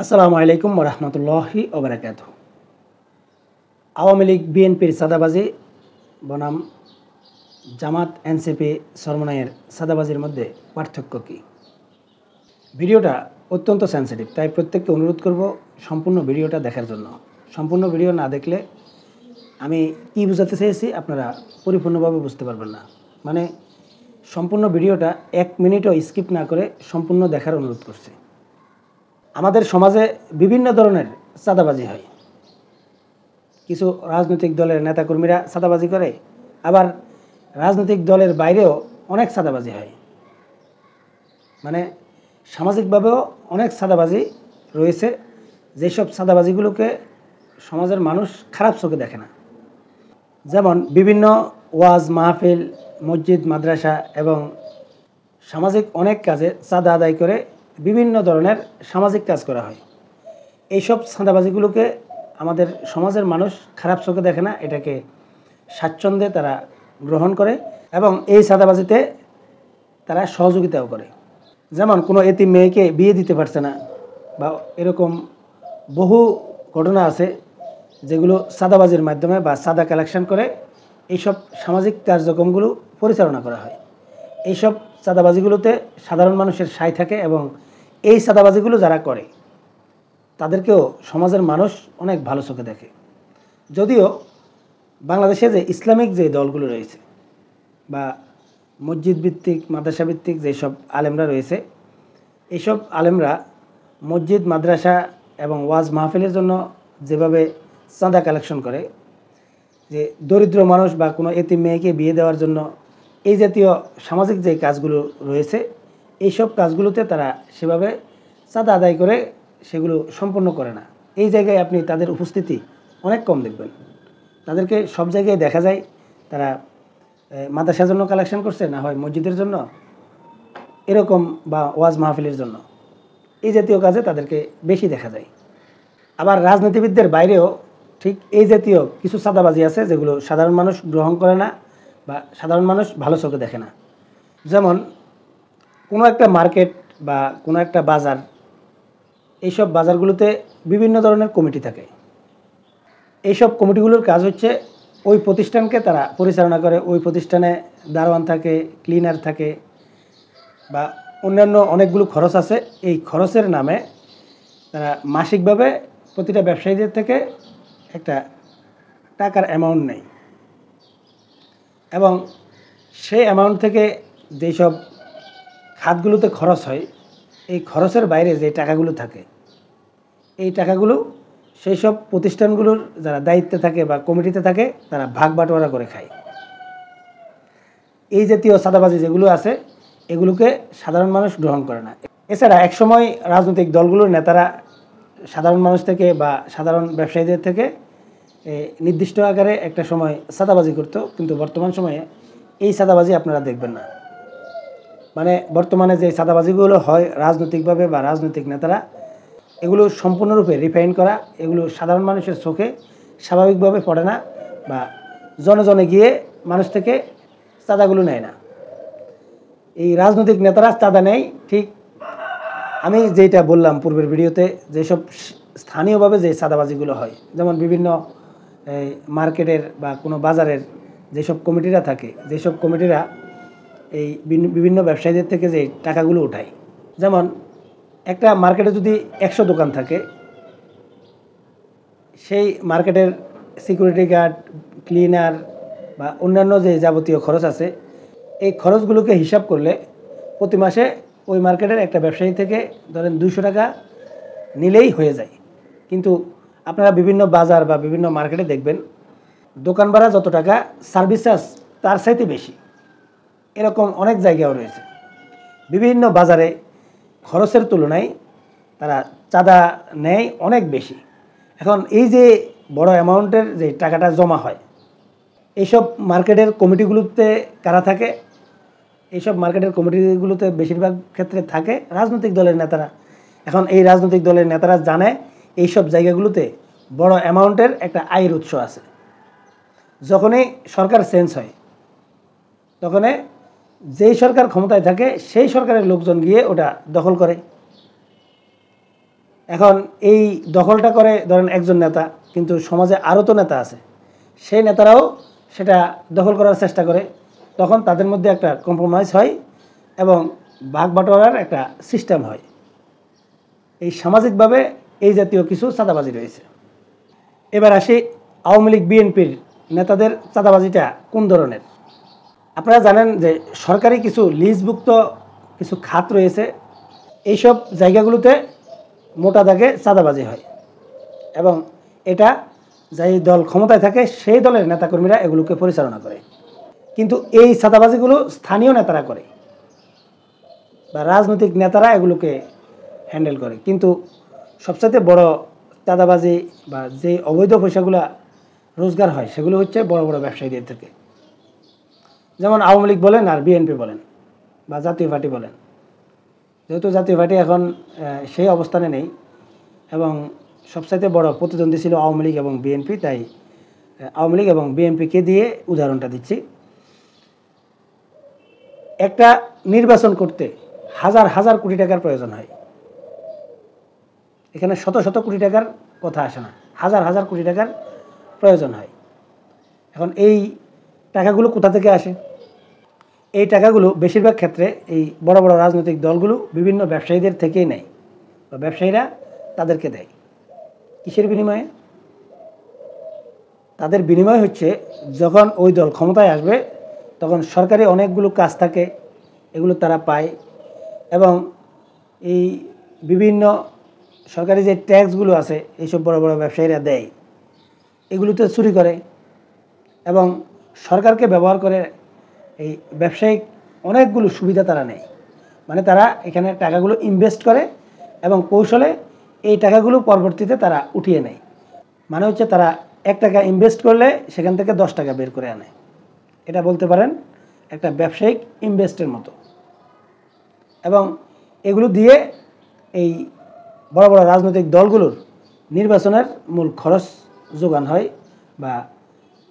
আসসালামু আলাইকুম ওরহমতুল্লাহি ওবরাকাতুহ। আওয়ামী লীগ বিএনপির চাঁদাবাজি বনাম জামাত এনসিপি সরমনায়ের চাঁদাবাজির মধ্যে পার্থক্য কী? ভিডিওটা অত্যন্ত সেন্সিটিভ, তাই প্রত্যেককে অনুরোধ করব সম্পূর্ণ ভিডিওটা দেখার জন্য। সম্পূর্ণ ভিডিও না দেখলে আমি কী বোঝাতে চেয়েছি আপনারা পরিপূর্ণভাবে বুঝতে পারবেন না। মানে সম্পূর্ণ ভিডিওটা 1 মিনিটও স্কিপ না করে সম্পূর্ণ দেখার অনুরোধ করছি। আমাদের সমাজে বিভিন্ন ধরনের চাঁদাবাজি হয়। কিছু রাজনৈতিক দলের নেতাকর্মীরা চাঁদাবাজি করে, আবার রাজনৈতিক দলের বাইরেও অনেক চাঁদাবাজি হয়। মানে সামাজিকভাবেও অনেক চাঁদাবাজি রয়েছে, যেসব চাঁদাবাজিগুলোকে সমাজের মানুষ খারাপ চোখে দেখে না। যেমন বিভিন্ন ওয়াজ মাহফিল, মসজিদ, মাদ্রাসা এবং সামাজিক অনেক কাজে চাঁদা আদায় করে বিভিন্ন ধরনের সামাজিক কাজ করা হয়। এইসব চাঁদাবাজিগুলোকে আমাদের সমাজের মানুষ খারাপ চোখে দেখে না, এটাকে স্বাচ্ছন্দ্যে তারা গ্রহণ করে এবং এই চাঁদাবাজিতে তারা সহযোগিতাও করে। যেমন কোনো এতিম মেয়েকে বিয়ে দিতে পারছে না, বা এরকম বহু ঘটনা আছে যেগুলো চাঁদাবাজির মাধ্যমে বা চাঁদা কালেকশন করে এইসব সামাজিক কার্যক্রমগুলো পরিচালনা করা হয়। এইসব চাঁদাবাজিগুলোতে সাধারণ মানুষের সায় থাকে এবং এই চাঁদাবাজিগুলো যারা করে তাদেরকেও সমাজের মানুষ অনেক ভালো চোখে দেখে। যদিও বাংলাদেশে যে ইসলামিক যে দলগুলো রয়েছে বা মসজিদ ভিত্তিক, মাদ্রাসা ভিত্তিক যেসব আলেমরা রয়েছে, এইসব আলেমরা মসজিদ, মাদ্রাসা এবং ওয়াজ মাহফিলের জন্য যেভাবে চাঁদা কালেকশন করে, যে দরিদ্র মানুষ বা কোনো এতিম মেয়েকে বিয়ে দেওয়ার জন্য এই জাতীয় সামাজিক যে কাজগুলো রয়েছে, এইসব কাজগুলোতে তারা সেভাবে চাঁদা আদায় করে সেগুলো সম্পন্ন করে না। এই জায়গায় আপনি তাদের উপস্থিতি অনেক কম দেখবেন। তাদেরকে সব জায়গায় দেখা যায় তারা মাদ্রাসার জন্য কালেকশন করছে, না হয় মসজিদের জন্য এরকম, বা ওয়াজ মাহফিলের জন্য, এই জাতীয় কাজে তাদেরকে বেশি দেখা যায়। আবার রাজনীতিবিদদের বাইরেও ঠিক এই জাতীয় কিছু চাঁদাবাজি আছে যেগুলো সাধারণ মানুষ গ্রহণ করে না বা সাধারণ মানুষ ভালো চোখে দেখে না। যেমন কোনো একটা মার্কেট বা কোনো একটা বাজার, এইসব বাজারগুলোতে বিভিন্ন ধরনের কমিটি থাকে। এইসব কমিটিগুলোর কাজ হচ্ছে ওই প্রতিষ্ঠানকে তারা পরিচালনা করে। ওই প্রতিষ্ঠানে দারোয়ান থাকে, ক্লিনার থাকে বা অন্যান্য অনেকগুলো খরচ আছে। এই খরচের নামে তারা মাসিকভাবে প্রতিটা ব্যবসায়ীদের থেকে একটা টাকার অ্যামাউন্ট নেয় এবং সেই অ্যামাউন্ট থেকে যেই সব খাতগুলোতে খরচ হয়, এই খরচের বাইরে যে টাকাগুলো থাকে, এই টাকাগুলো সেই সব প্রতিষ্ঠানগুলোর যারা দায়িত্বে থাকে বা কমিটিতে থাকে তারা ভাগ বাটোয়ারা করে খায়। এই জাতীয় চাঁদাবাজি যেগুলো আছে এগুলোকে সাধারণ মানুষ গ্রহণ করে না। এছাড়া একসময় রাজনৈতিক দলগুলোর নেতারা সাধারণ মানুষ থেকে বা সাধারণ ব্যবসায়ীদের থেকে নির্দিষ্ট আকারে একটা সময় চাঁদাবাজি করত, কিন্তু বর্তমান সময়ে এই চাঁদাবাজি আপনারা দেখবেন না। মানে বর্তমানে যে চাঁদাবাজিগুলো হয় রাজনৈতিকভাবে বা রাজনৈতিক নেতারা, এগুলো সম্পূর্ণরূপে রিফাইন করা, এগুলো সাধারণ মানুষের চোখে স্বাভাবিকভাবে পড়ে না বা জনে গিয়ে মানুষ থেকে চাঁদাগুলো নেয় না। এই রাজনৈতিক নেতারা চাঁদা নেয় ঠিক আমি যেটা বললাম পূর্বের ভিডিওতে, যেসব স্থানীয়ভাবে যে চাঁদাবাজিগুলো হয়, যেমন বিভিন্ন মার্কেটের বা কোনো বাজারের যেসব কমিটিরা থাকে, যেসব কমিটিরা এই বিভিন্ন ব্যবসায়ীদের থেকে যে টাকাগুলো উঠায়। যেমন একটা মার্কেটে যদি 100 দোকান থাকে, সেই মার্কেটের সিকিউরিটি গার্ড, ক্লিনার বা অন্যান্য যে যাবতীয় খরচ আছে, এই খরচগুলোকে হিসাব করলে প্রতি মাসে ওই মার্কেটের একটা ব্যবসায়ী থেকে ধরেন 200 টাকা নিলেই হয়ে যায়। কিন্তু আপনারা বিভিন্ন বাজার বা বিভিন্ন মার্কেটে দেখবেন দোকান ভাড়া যত টাকা, সার্ভিস চার্জ তার চাইতে বেশি। এরকম অনেক জায়গাও রয়েছে। বিভিন্ন বাজারে খরচের তুলনায় তারা চাঁদা নেয় অনেক বেশি। এখন এই যে বড় অ্যামাউন্টের যে টাকাটা জমা হয়, এইসব মার্কেটের কমিটিগুলোতে কারা থাকে? এইসব মার্কেটের কমিটিগুলোতে বেশিরভাগ ক্ষেত্রে থাকে রাজনৈতিক দলের নেতারা। এখন এই রাজনৈতিক দলের নেতারা জানে এইসব জায়গাগুলোতে বড় অ্যামাউন্টের একটা আয়ের উৎস আছে। যখনই সরকার চেঞ্জ হয়, তখন যেই সরকার ক্ষমতায় থাকে সেই সরকারের লোকজন গিয়ে ওটা দখল করে এখন এই দখলটা করে ধরেন একজন নেতা, কিন্তু সমাজে আরও তো নেতা আছে, সেই নেতারাও সেটা দখল করার চেষ্টা করে। তখন তাদের মধ্যে একটা কম্প্রোমাইজ হয় এবং ভাগ বাটোয়ারার একটা সিস্টেম হয়। এই সামাজিকভাবে এই জাতীয় কিছু চাঁদাবাজি রয়েছে। এবার আসি আওয়ামী লীগ বিএনপির নেতাদের চাঁদাবাজিটা কোন ধরনের। আপনারা জানেন যে সরকারি কিছু লিজভুক্ত কিছু খাত রয়েছে, এইসব জায়গাগুলোতে মোটা দাগে চাঁদাবাজি হয় এবং এটা যেই দল ক্ষমতায় থাকে সেই দলের নেতাকর্মীরা এগুলোকে পরিচালনা করে। কিন্তু এই চাঁদাবাজিগুলো স্থানীয় নেতারা করে বা রাজনৈতিক নেতারা এগুলোকে হ্যান্ডেল করে। কিন্তু সবচাইতে বড় চাঁদাবাজি বা যে অবৈধ পয়সাগুলো রোজগার হয় সেগুলো হচ্ছে বড় বড় ব্যবসায়ীদের থেকে। যেমন আওয়ামী লীগ বলেন আর বিএনপি বলেন বা জাতীয় পার্টি বলেন, যেহেতু জাতীয় পার্টি এখন সেই অবস্থানে নেই এবং সবচাইতে বড় প্রতিদ্বন্দ্বী ছিল আওয়ামী লীগ এবং বিএনপি, তাই আওয়ামী লীগ এবং বিএনপিকে দিয়ে উদাহরণটা দিচ্ছি। একটা নির্বাচন করতে হাজার হাজার কোটি টাকার প্রয়োজন হয়, এখানে শত শত কোটি টাকার কথা আসে না, হাজার হাজার কোটি টাকার প্রয়োজন হয়। এখন এই টাকাগুলো কোথা থেকে আসে? এই টাকাগুলো বেশিরভাগ ক্ষেত্রে এই বড় বড় রাজনৈতিক দলগুলো বিভিন্ন ব্যবসায়ীদের থেকেই নেয় বা ব্যবসায়ীরা তাদেরকে দেয়। কিসের বিনিময়ে? তাদের বিনিময় হচ্ছে যখন ওই দল ক্ষমতায় আসবে তখন সরকারি অনেকগুলো কাজ থাকে, এগুলো তারা পায় এবং এই বিভিন্ন সরকারি যে ট্যাক্সগুলো আছে এইসব বড় বড় ব্যবসায়ীরা দেয়, এগুলোতে চুরি করে এবং সরকারকে ব্যবহার করে এই ব্যবসায়িক অনেকগুলো সুবিধা তারা নেয়। মানে তারা এখানে টাকাগুলো ইনভেস্ট করে এবং কৌশলে এই টাকাগুলো পরবর্তীতে তারা উঠিয়ে নেয়। মানে হচ্ছে তারা 1 টাকা ইনভেস্ট করলে সেখান থেকে 10 টাকা বের করে আনে। এটা বলতে পারেন একটা ব্যবসায়িক ইনভেস্টের মতো। এবং এগুলো দিয়ে এই বড় বড় রাজনৈতিক দলগুলোর নির্বাচনের মূল খরচ যোগান হয় বা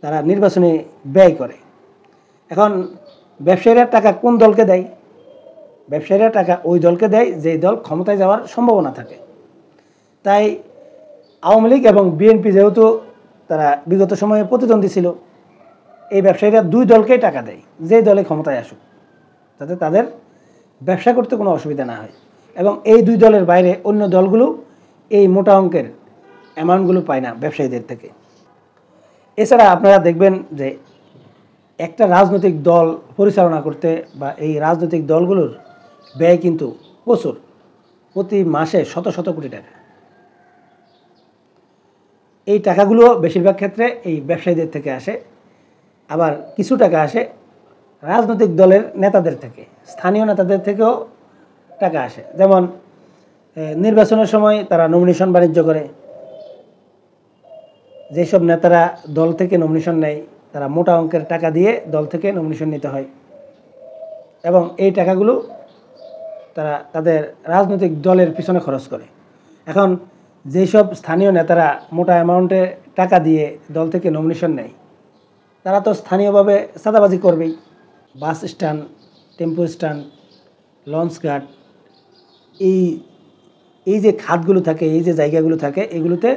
তারা নির্বাচনে ব্যয় করে। এখন ব্যবসায়ীরা টাকা কোন দলকে দেয়? ব্যবসায়ীরা টাকা ওই দলকে দেয় যেই দল ক্ষমতায় যাওয়ার সম্ভাবনা থাকে। তাই আওয়ামী লীগ এবং বিএনপি যেহেতু তারা বিগত সময়ে প্রতিদ্বন্দ্বী ছিল, এই ব্যবসায়ীরা 2 দলকেই টাকা দেয় যেই দলে ক্ষমতায় আসুক, যাতে তাদের ব্যবসা করতে কোনো অসুবিধা না হয়। এবং এই 2 দলের বাইরে অন্য দলগুলো এই মোটা অঙ্কের অ্যামাউন্টগুলো পায় না ব্যবসায়ীদের থেকে। এছাড়া আপনারা দেখবেন যে একটা রাজনৈতিক দল পরিচালনা করতে বা এই রাজনৈতিক দলগুলোর ব্যয় কিন্তু প্রচুর, প্রতি মাসে শত শত কোটি টাকা। এই টাকাগুলো বেশিরভাগ ক্ষেত্রে এই ব্যবসায়ীদের থেকে আসে, আবার কিছু টাকা আসে রাজনৈতিক দলের নেতাদের থেকে, স্থানীয় নেতাদের থেকেও টাকা আসে। যেমন নির্বাচনের সময় তারা নমিনেশন বাণিজ্য করে, যেসব নেতারা দল থেকে নমিনেশন নেয় তারা মোটা অঙ্কের টাকা দিয়ে দল থেকে নমিনেশন নিতে হয় এবং এই টাকাগুলো তারা তাদের রাজনৈতিক দলের পিছনে খরচ করে। এখন যেসব স্থানীয় নেতারা মোটা অ্যামাউন্টে টাকা দিয়ে দল থেকে নমিনেশন নেয় তারা তো স্থানীয়ভাবে চাঁদাবাজি করবেই। Bus stand, tempo stand, launch ঘাট, এই যে খাতগুলো থাকে, এই যে জায়গাগুলো থাকে, এগুলোতে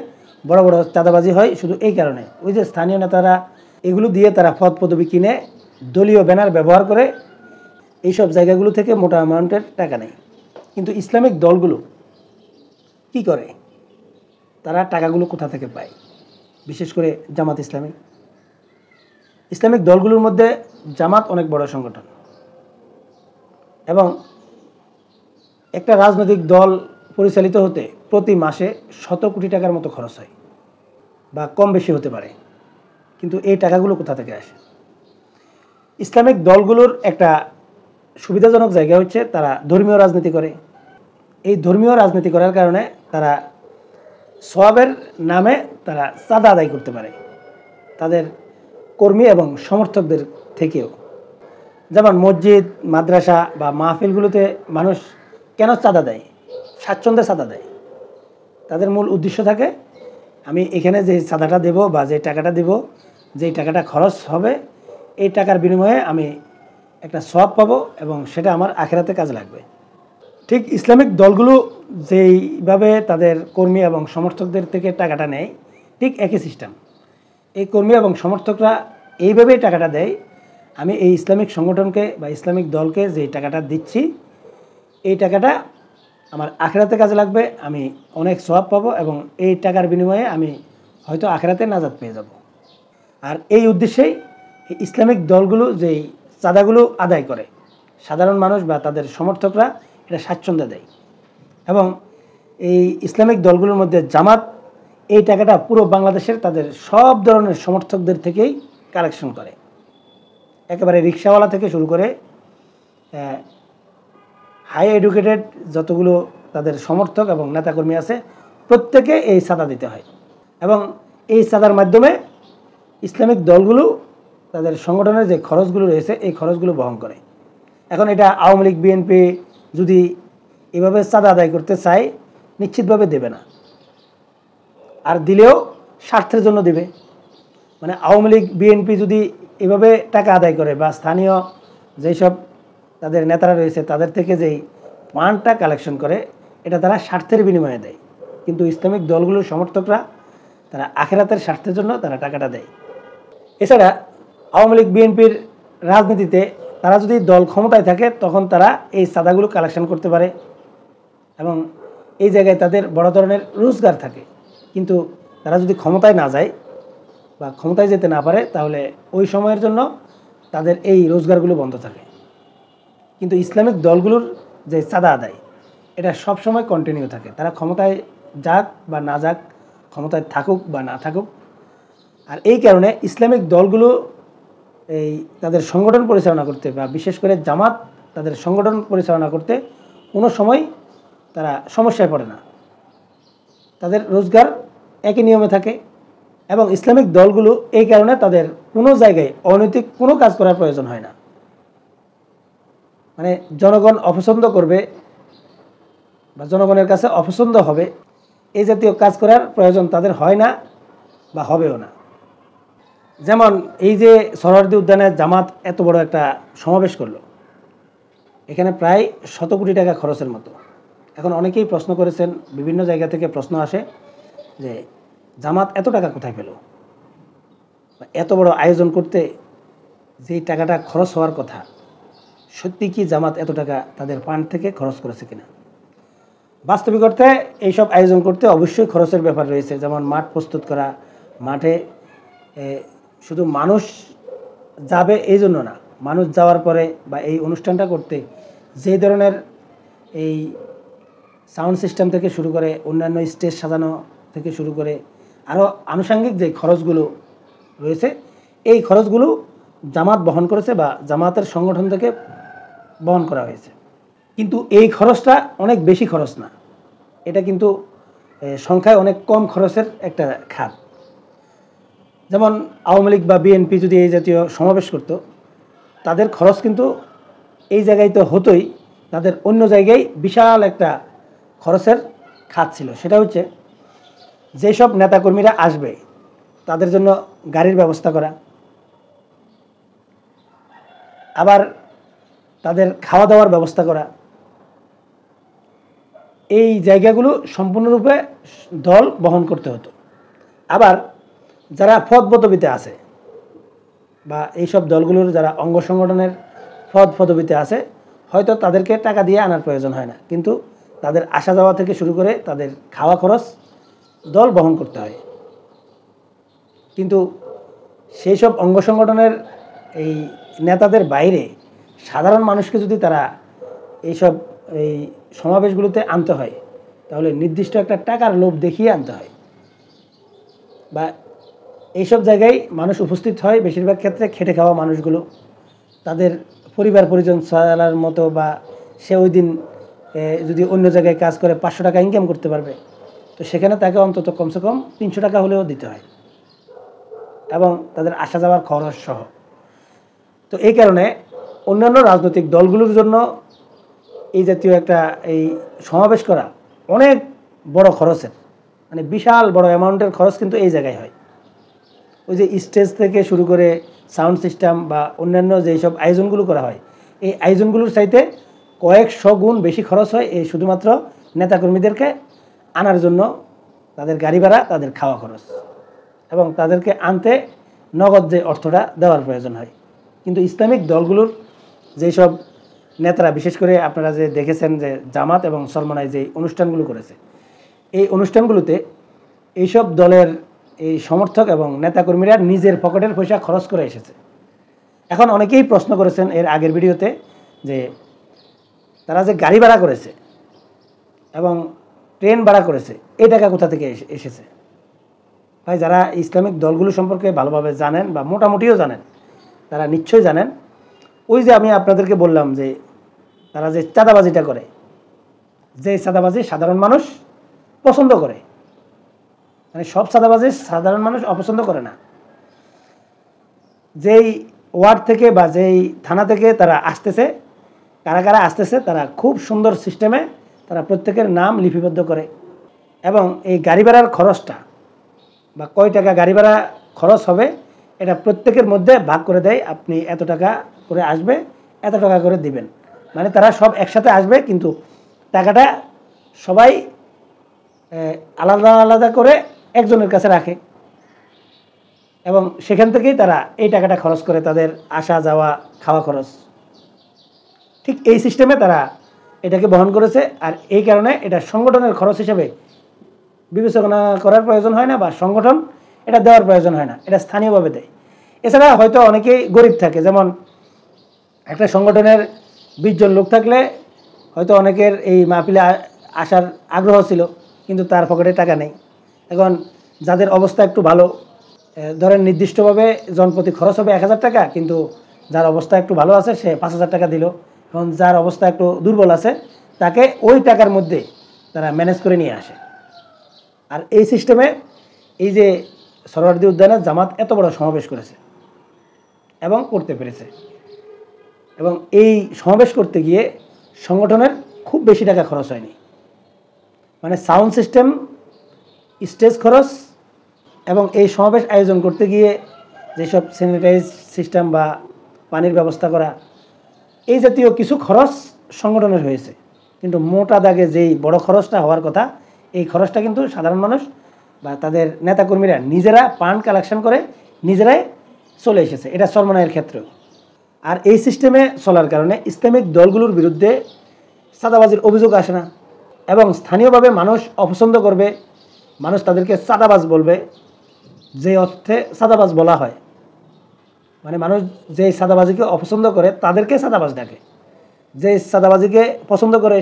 বড় বড় চাঁদাবাজি হয় শুধু এই কারণে, ওই যে স্থানীয় নেতারা এগুলো দিয়ে তারা পদ পদবি কিনে দলীয় ব্যানার ব্যবহার করে এইসব জায়গাগুলো থেকে মোটা অ্যামাউন্টের টাকা নেয়। কিন্তু ইসলামিক দলগুলো কি করে? তারা টাকাগুলো কোথা থেকে পায়? বিশেষ করে জামাত ইসলামী। ইসলামিক দলগুলোর মধ্যে জামাত অনেক বড় সংগঠন এবং একটা রাজনৈতিক দল পরিচালিত হতে প্রতি মাসে শত কোটি টাকার মতো খরচ হয় বা কম বেশি হতে পারে। কিন্তু এই টাকাগুলো কোথা থেকে আসে? ইসলামিক দলগুলোর একটা সুবিধাজনক জায়গা হচ্ছে তারা ধর্মীয় রাজনীতি করে। এই ধর্মীয় রাজনীতি করার কারণে তারা সওয়াবের নামে তারা চাঁদা আদায় করতে পারে তাদের কর্মী এবং সমর্থকদের থেকেও। যেমন মসজিদ, মাদ্রাসা বা মাহফিলগুলোতে মানুষ কেন চাঁদা দেয়? স্বাচ্ছন্দ্যে চাঁদা দেয়। তাদের মূল উদ্দেশ্য থাকে আমি এখানে যে চাঁদাটা দেব বা যে টাকাটা দেব, যেই টাকাটা খরচ হবে, এই টাকার বিনিময়ে আমি একটা সওয়াব পাবো এবং সেটা আমার আখিরাতে কাজে লাগবে। ঠিক ইসলামিক দলগুলো যেইভাবে তাদের কর্মী এবং সমর্থকদের থেকে টাকাটা নেয়, ঠিক একই সিস্টেম। এই কর্মী এবং সমর্থকরা এইভাবেই টাকাটা দেয়। আমি এই ইসলামিক সংগঠনকে বা ইসলামিক দলকে যে টাকাটা দিচ্ছি, এই টাকাটা আমার আখিরাতে কাজে লাগবে, আমি অনেক সওয়াব পাবো এবং এই টাকার বিনিময়ে আমি হয়তো আখিরাতে নাজাত পেয়ে যাব। আর এই উদ্দেশ্যেই এই ইসলামিক দলগুলো যেই চাঁদাগুলো আদায় করে, সাধারণ মানুষ বা তাদের সমর্থকরা এটা স্বাচ্ছন্দ্য দেয়। এবং এই ইসলামিক দলগুলোর মধ্যে জামাত এই টাকাটা পুরো বাংলাদেশের তাদের সব ধরনের সমর্থকদের থেকেই কালেকশন করে। একেবারে রিক্সাওয়ালা থেকে শুরু করে হাই এডুকেটেড যতগুলো তাদের সমর্থক এবং নেতাকর্মী আছে, প্রত্যেকে এই চাঁদা দিতে হয়। এবং এই চাঁদার মাধ্যমে ইসলামিক দলগুলো তাদের সংগঠনের যে খরচগুলো রয়েছে, এই খরচগুলো বহন করে। এখন এটা আওয়ামী লীগ, বিএনপি যদি এভাবে চাঁদা আদায় করতে চায়, নিশ্চিতভাবে দেবে না। আর দিলেও স্বার্থের জন্য দেবে। মানে আওয়ামী লীগ, বিএনপি যদি এভাবে টাকা আদায় করে বা স্থানীয় যেই সব তাদের নেতারা রয়েছে তাদের থেকে যেই ফান্ডটা কালেকশন করে, এটা তারা স্বার্থের বিনিময়ে দেয়। কিন্তু ইসলামিক দলগুলোর সমর্থকরা তারা আখিরাতের স্বার্থের জন্য তারা টাকাটা দেয়। এছাড়া আওয়ামী লীগ, বিএনপির রাজনীতিতে তারা যদি দল ক্ষমতায় থাকে, তখন তারা এই চাঁদাগুলো কালেকশন করতে পারে এবং এই জায়গায় তাদের বড় ধরনের রোজগার থাকে। কিন্তু তারা যদি ক্ষমতায় না যায় বা ক্ষমতায় যেতে না পারে, তাহলে ওই সময়ের জন্য তাদের এই রোজগারগুলো বন্ধ থাকে। কিন্তু ইসলামিক দলগুলোর যে চাঁদা আদায়, এটা সব সময় কন্টিনিউ থাকে। তারা ক্ষমতায় যাক বা না যাক, ক্ষমতায় থাকুক বা না থাকুক। আর এই কারণে ইসলামিক দলগুলো এই তাদের সংগঠন পরিচালনা করতে বা বিশেষ করে জামাত তাদের সংগঠন পরিচালনা করতে কোনো সময় তারা সমস্যায় পড়ে না। তাদের রোজগার একই নিয়মে থাকে এবং ইসলামিক দলগুলো এই কারণে তাদের কোনো জায়গায় অনৈতিক কোনো কাজ করার প্রয়োজন হয় না। মানে জনগণ অপছন্দ করবে বা জনগণের কাছে অপছন্দ হবে, এই জাতীয় কাজ করার প্রয়োজন তাদের হয় না বা হবেও না। যেমন এই যে সোহরাওয়ার্দী উদ্যানে জামাত এত বড় একটা সমাবেশ করলো, এখানে প্রায় 100 কোটি টাকা খরচের মতো। এখন অনেকেই প্রশ্ন করেছেন, বিভিন্ন জায়গা থেকে প্রশ্ন আসে যে জামাত এত টাকা কোথায় পেল? এত বড় আয়োজন করতে যেই টাকাটা খরচ হওয়ার কথা, সত্যি কি জামাত এত টাকা তাদের ফান্ড থেকে খরচ করেছে কিনা? বাস্তবিক অর্থে এইসব আয়োজন করতে অবশ্যই খরচের ব্যাপার রয়েছে। যেমন মাঠ প্রস্তুত করা, মাঠে শুধু মানুষ যাবে এই জন্য না, মানুষ যাওয়ার পরে বা এই অনুষ্ঠানটা করতে যেই ধরনের এই সাউন্ড সিস্টেম থেকে শুরু করে অন্যান্য স্টেজ সাজানো থেকে শুরু করে আরও আনুষঙ্গিক যে খরচগুলো রয়েছে, এই খরচগুলো জামাত বহন করেছে বা জামাতের সংগঠন থেকে বহন করা হয়েছে। কিন্তু এই খরচটা অনেক বেশি খরচ না, এটা কিন্তু সংখ্যায় অনেক কম খরচের একটা খাত। যেমন আওয়ামী লীগ বা বিএনপি যদি এই জাতীয় সমাবেশ করত, তাদের খরচ কিন্তু এই জায়গায় তো হতোই, তাদের অন্য জায়গায় বিশাল একটা খরচের খাত ছিল। সেটা হচ্ছে যেসব নেতাকর্মীরা আসবে তাদের জন্য গাড়ির ব্যবস্থা করা, আবার তাদের খাওয়া দাওয়ার ব্যবস্থা করা। এই জায়গাগুলো সম্পূর্ণরূপে দল বহন করতে হতো। আবার যারা পদ পদবিতে আছে বা এইসব দলগুলোর যারা অঙ্গ সংগঠনের পদ পদবিতে আছে, হয়তো তাদেরকে টাকা দিয়ে আনার প্রয়োজন হয় না, কিন্তু তাদের আসা যাওয়া থেকে শুরু করে তাদের খাওয়া খরচ দল বহন করতে হয়। কিন্তু সেই সব অঙ্গ সংগঠনের এই নেতাদের বাইরে সাধারণ মানুষকে যদি তারা এইসব এই সমাবেশগুলোতে আনতে হয়, তাহলে নির্দিষ্ট একটা টাকার লোভ দেখিয়ে আনতে হয়। বা এইসব জায়গায় মানুষ উপস্থিত হয় বেশিরভাগ ক্ষেত্রে খেটে খাওয়া মানুষগুলো, তাদের পরিবার পরিজন চালার মতো, বা সে ওই দিন যদি অন্য জায়গায় কাজ করে 500 টাকা ইনকাম করতে পারবে, তো সেখানে তাকে অন্তত কমসে কম 300 টাকা হলেও দিতে হয়, এবং তাদের আসা যাওয়ার খরচ সহ। তো এই কারণে অন্যান্য রাজনৈতিক দলগুলোর জন্য এই জাতীয় একটা এই সমাবেশ করা অনেক বড় খরচের, মানে বিশাল বড় অ্যামাউন্টের খরচ কিন্তু এই জায়গায় হয়। ওই যে স্টেজ থেকে শুরু করে সাউন্ড সিস্টেম বা অন্যান্য যেই সব আয়োজনগুলো করা হয়, এই আয়োজনগুলোর চাইতে কয়েকশো গুণ বেশি খরচ হয় এই শুধুমাত্র নেতাকর্মীদেরকে আনার জন্য, তাদের গাড়ি ভাড়া, তাদের খাওয়া খরচ, এবং তাদেরকে আনতে নগদ যে অর্থটা দেওয়ার প্রয়োজন হয়। কিন্তু ইসলামিক দলগুলোর যেসব নেতারা, বিশেষ করে আপনারা যে দেখেছেন যে জামাত এবং চরমনায় যে অনুষ্ঠানগুলো করেছে, এই অনুষ্ঠানগুলোতে এইসব দলের এই সমর্থক এবং নেতাকর্মীরা নিজের পকেটের পয়সা খরচ করে এসেছে। এখন অনেকেই প্রশ্ন করেছেন এর আগের ভিডিওতে যে তারা যে গাড়ি ভাড়া করেছে এবং ট্রেন ভাড়া করেছে, এই টাকা কোথা থেকে এসেছে? ভাই, যারা ইসলামিক দলগুলো সম্পর্কে ভালোভাবে জানেন বা মোটামুটিও জানেন, তারা নিশ্চয়ই জানেন, ওই যে আমি আপনাদেরকে বললাম যে তারা যে চাঁদাবাজিটা করে, যে চাঁদাবাজি সাধারণ মানুষ পছন্দ করে, মানে সব চাঁদাবাজি সাধারণ মানুষ অপছন্দ করে না। যেই ওয়ার্ড থেকে বা যেই থানা থেকে তারা আসতেছে, কারা কারা আসতেছে, তারা খুব সুন্দর সিস্টেমে তারা প্রত্যেকের নাম লিপিবদ্ধ করে, এবং এই গাড়ি ভাড়ার খরচটা বা কয় টাকা গাড়ি ভাড়া খরচ হবে এটা প্রত্যেকের মধ্যে ভাগ করে দেয়। আপনি এত টাকা করে আসবে, এত টাকা করে দিবেন, মানে তারা সব একসাথে আসবে, কিন্তু টাকাটা সবাই আলাদা আলাদা করে একজনের কাছে রাখে, এবং সেখান থেকেই তারা এই টাকাটা খরচ করে তাদের আসা যাওয়া খাওয়া খরচ। ঠিক এই সিস্টেমে তারা এটাকে বহন করেছে। আর এই কারণে এটা সংগঠনের খরচ হিসেবে বিবেচনা করার প্রয়োজন হয় না, বা সংগঠন এটা দেওয়ার প্রয়োজন হয় না, এটা স্থানীয়ভাবে দেয়। এছাড়া হয়তো অনেকেই গরিব থাকে, যেমন একটা সংগঠনের 20 জন লোক থাকলে হয়তো অনেকের এই মাহফিলে আসার আগ্রহ ছিল, কিন্তু তার পকেটে টাকা নেই। এখন যাদের অবস্থা একটু ভালো, ধরেন নির্দিষ্টভাবে জনপ্রতি খরচ হবে 1000 টাকা, কিন্তু যার অবস্থা একটু ভালো আছে সে 5000 টাকা দিল, এবং যার অবস্থা একটু দুর্বল আছে তাকে ওই টাকার মধ্যে তারা ম্যানেজ করে নিয়ে আসে। আর এই সিস্টেমে এই যে সরোয়ার্দী উদ্যানে জামাত এত বড় সমাবেশ করেছে এবং করতে পেরেছে, এবং এই সমাবেশ করতে গিয়ে সংগঠনের খুব বেশি টাকা খরচ হয়নি। মানে সাউন্ড সিস্টেম, স্টেজ খরচ, এবং এই সমাবেশ আয়োজন করতে গিয়ে যেসব স্যানিটাইজ সিস্টেম বা পানির ব্যবস্থা করা, এই জাতীয় কিছু খরচ সংগঠনের হয়েছে। কিন্তু মোটা দাগে যেই বড় খরচটা হওয়ার কথা, এই খরচটা কিন্তু সাধারণ মানুষ বা তাদের নেতাকর্মীরা নিজেরা ফান্ড কালেকশন করে নিজেরাই চলে এসেছে, এটা চরমনাইয়ের ক্ষেত্রেও। আর এই সিস্টেমে চলার কারণে ইসলামিক দলগুলোর বিরুদ্ধে চাঁদাবাজির অভিযোগ আসে না, এবং স্থানীয়ভাবে মানুষ অপছন্দ করবে, মানুষ তাদেরকে চাঁদাবাজ বলবে, যে অর্থে চাঁদাবাজ বলা হয়। মানে মানুষ যে চাঁদাবাজিকে অপছন্দ করে তাদেরকে চাঁদাবাজ ডাকে, যে চাঁদাবাজিকে পছন্দ করে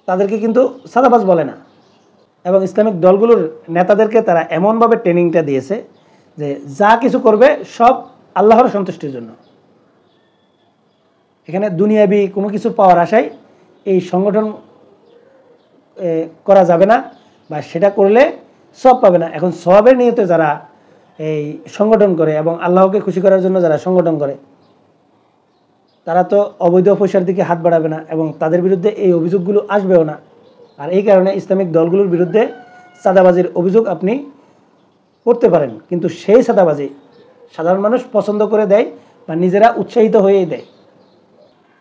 তাদেরকে কিন্তু চাঁদাবাজ বলে না। এবং ইসলামিক দলগুলোর নেতাদেরকে তারা এমনভাবে ট্রেনিংটা দিয়েছে যে যা কিছু করবে সব আল্লাহর সন্তুষ্টির জন্য। এখানে দুনিয়াবি কোনো কিছু পাওয়ার আশায় এই সংগঠন করা যাবে না, বা সেটা করলে সব পাবে না। এখন সওয়াবের নিয়তে যারা এই সংগঠন করে এবং আল্লাহকে খুশি করার জন্য যারা সংগঠন করে, তারা তো অবৈধ পয়সার দিকে হাত বাড়াবে না, এবং তাদের বিরুদ্ধে এই অভিযোগগুলো আসবেও না। আর এই কারণে ইসলামিক দলগুলোর বিরুদ্ধে চাঁদাবাজির অভিযোগ আপনি করতে পারেন, কিন্তু সেই চাঁদাবাজি সাধারণ মানুষ পছন্দ করে দেয় বা নিজেরা উৎসাহিত হয়েই দেয়।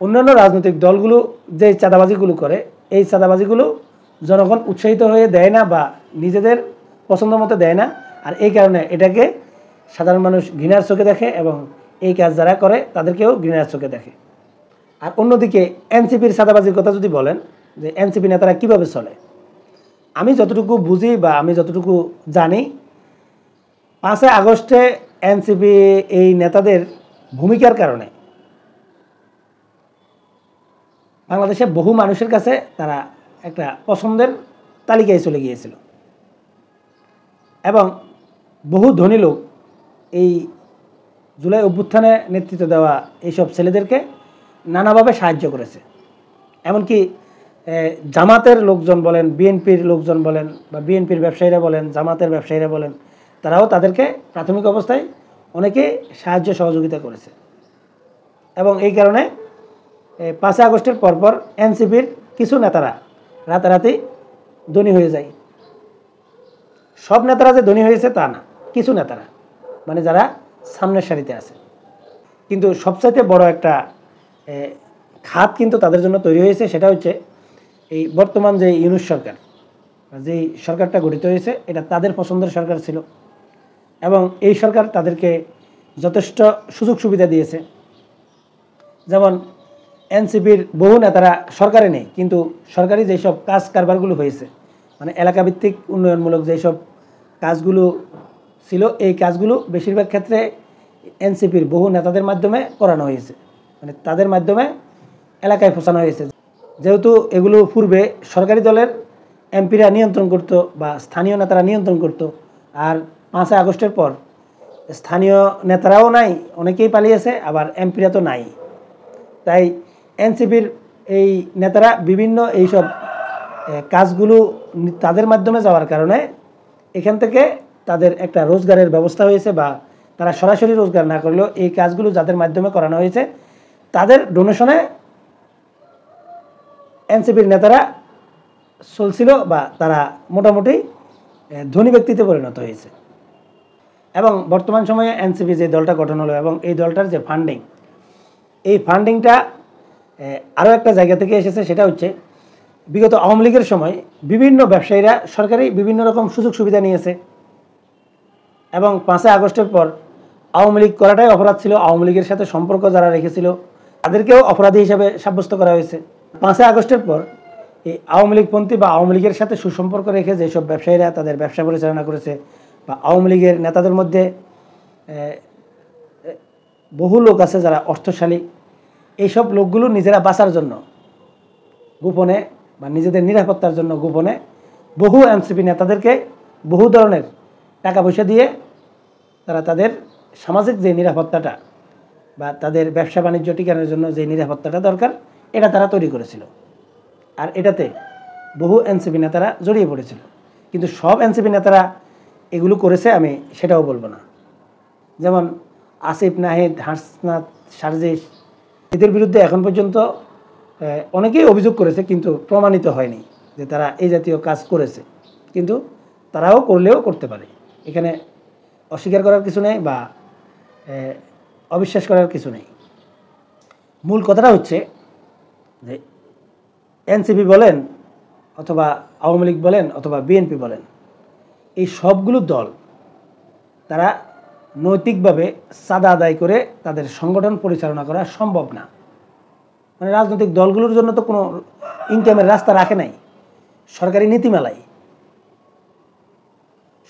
অন্যান্য রাজনৈতিক দলগুলো যে চাঁদাবাজিগুলো করে, এই চাঁদাবাজিগুলো জনগণ উৎসাহিত হয়ে দেয় না বা নিজেদের পছন্দ মতো দেয় না। আর এই কারণে এটাকে সাধারণ মানুষ ঘৃণার চোখে দেখে, এবং এই কাজ যারা করে তাদেরকেও ঘৃণার চোখে দেখে। আর অন্যদিকে এনসিপির চাঁদাবাজির কথা যদি বলেন, যে এনসিপি নেতারা কীভাবে চলে, আমি যতটুকু বুঝি বা আমি যতটুকু জানি, 5 আগস্টে এনসিপি এই নেতাদের ভূমিকার কারণে বাংলাদেশে বহু মানুষের কাছে তারা একটা পছন্দের তালিকায় চলে গিয়েছিল, এবং বহু ধনী লোক এই জুলাই অভ্যুত্থানে নেতৃত্ব দেওয়া এইসব ছেলেদেরকে নানাভাবে সাহায্য করেছে। এমনকি জামাতের লোকজন বলেন, বিএনপির লোকজন বলেন, বা বিএনপির ব্যবসায়ীরা বলেন, জামাতের ব্যবসায়ীরা বলেন, তারাও তাদেরকে প্রাথমিক অবস্থায় অনেকে সাহায্য সহযোগিতা করেছে। এবং এই কারণে 5 আগস্টের পরপর এনসিপির কিছু নেতারা রাতারাতি ধনী হয়ে যায়। সব নেতারা যে ধনী হয়েছে তা না, কিছু নেতারা, মানে যারা সামনের সারিতে আছে। কিন্তু সবচাইতে বড় একটা খাত কিন্তু তাদের জন্য তৈরি হয়েছে, সেটা হচ্ছে এই বর্তমান যে ইউনূস সরকার, যেই সরকারটা গঠিত হয়েছে এটা তাদের পছন্দের সরকার ছিল এবং এই সরকার তাদেরকে যথেষ্ট সুযোগ সুবিধা দিয়েছে। যেমন এনসিপির বহু নেতারা সরকারে নেই, কিন্তু সরকারি যেসব কাজ কারবারগুলো হয়েছে, মানে এলাকাভিত্তিক উন্নয়নমূলক যেসব কাজগুলো ছিল, এই কাজগুলো বেশিরভাগ ক্ষেত্রে এনসিপির বহু নেতাদের মাধ্যমে করানো হয়েছে, মানে তাদের মাধ্যমে এলাকায় পৌঁছানো হয়েছে। যেহেতু এগুলো পূর্বে সরকারি দলের এমপিরা নিয়ন্ত্রণ করত বা স্থানীয় নেতারা নিয়ন্ত্রণ করত, আর 5ই আগস্টের পর স্থানীয় নেতারাও নাই, অনেকেই পালিয়েছে, আবার এমপিরা তো নাই। তাই এনসিপির এই নেতারা বিভিন্ন এইসব কাজগুলো তাদের মাধ্যমে যাওয়ার কারণে এখান থেকে তাদের একটা রোজগারের ব্যবস্থা হয়েছে, বা তারা সরাসরি রোজগার না করলেও এই কাজগুলো যাদের মাধ্যমে করানো হয়েছে তাদের ডোনেশনে এনসিপির নেতারা চলছিল, বা তারা মোটামুটি ধনী ব্যক্তিতে পরিণত হয়েছে। এবং বর্তমান সময়ে এনসিপি যে দলটা গঠন হলো এবং এই দলটার যে ফান্ডিং, এই ফান্ডিংটা আরও একটা জায়গা থেকে এসেছে, সেটা হচ্ছে বিগত আওয়ামী লীগের সময় বিভিন্ন ব্যবসায়ীরা সরকারি বিভিন্ন রকম সুযোগ সুবিধা নিয়েছে এবং 5ই আগস্টের পর আওয়ামী লীগ করাটাই অপরাধ ছিল। আওয়ামী লীগের সাথে সম্পর্ক যারা রেখেছিল তাদেরকেও অপরাধী হিসাবে সাব্যস্ত করা হয়েছে। 5ই আগস্টের পর এই আওয়ামী লীগপন্থী বা আওয়ামী লীগের সাথে সুসম্পর্ক রেখে যেসব ব্যবসায়ীরা তাদের ব্যবসা পরিচালনা করেছে, বা আওয়ামী লীগের নেতাদের মধ্যে বহু লোক আছে যারা অর্থশালী, এইসব লোকগুলো নিজেরা বাঁচার জন্য গোপনে বা নিজেদের নিরাপত্তার জন্য গোপনে বহু এনসিপি নেতাদেরকে বহু ধরনের টাকা পয়সা দিয়ে তারা তাদের সামাজিক যে নিরাপত্তাটা বা তাদের ব্যবসা বাণিজ্য টিকানোর জন্য যে নিরাপত্তাটা দরকার এটা তারা তৈরি করেছিল, আর এটাতে বহু এনসিপি নেতারা জড়িয়ে পড়েছিল। কিন্তু সব এনসিপি নেতারা এগুলো করেছে আমি সেটাও বলবো না। যেমন আসিফ, নাহিদ, হাসনাত, সার্জিস, এদের বিরুদ্ধে এখন পর্যন্ত অনেকেই অভিযোগ করেছে, কিন্তু প্রমাণিত হয়নি যে তারা এই জাতীয় কাজ করেছে, কিন্তু তারাও করলেও করতে পারে। এখানে অস্বীকার করার কিছু নেই বা অবিশ্বাস করার কিছু নেই। মূল কথাটা হচ্ছে যে এনসিপি বলেন অথবা আওয়ামী লীগ বলেন অথবা বিএনপি বলেন, এই সবগুলো দল তারা নৈতিকভাবে চাঁদা আদায় করে তাদের সংগঠন পরিচালনা করা সম্ভব না। মানে রাজনৈতিক দলগুলোর জন্য তো কোনো ইনকামের রাস্তা রাখে নাই সরকারি নীতিমালায়।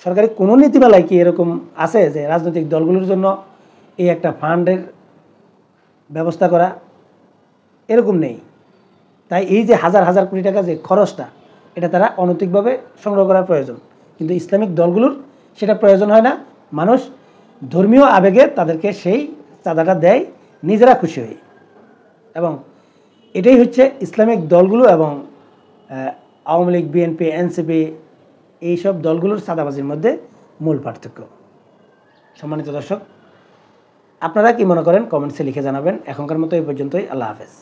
সরকারি কোনো নীতিমালায় কি এরকম আছে যে রাজনৈতিক দলগুলোর জন্য এই একটা ফান্ডের ব্যবস্থা করা? এরকম নেই। তাই এই যে হাজার হাজার কোটি টাকা যে খরচটা, এটা তারা অনৈতিকভাবে সংগ্রহ করার প্রয়োজন, কিন্তু ইসলামিক দলগুলোর সেটা প্রয়োজন হয় না। মানুষ ধর্মীয় আবেগে তাদেরকে সেই চাঁদাটা দেয় নিজেরা খুশি হয়ে, এবং এটাই হচ্ছে ইসলামিক দলগুলো এবং আওয়ামী লীগ, বিএনপি, এনসিপি এইসব দলগুলোর চাঁদাবাজির মধ্যে মূল পার্থক্য। সম্মানিত দর্শক, আপনারা কি মনে করেন কমেন্টসে লিখে জানাবেন। এখনকার মতো এই পর্যন্তই। আল্লাহ হাফেজ।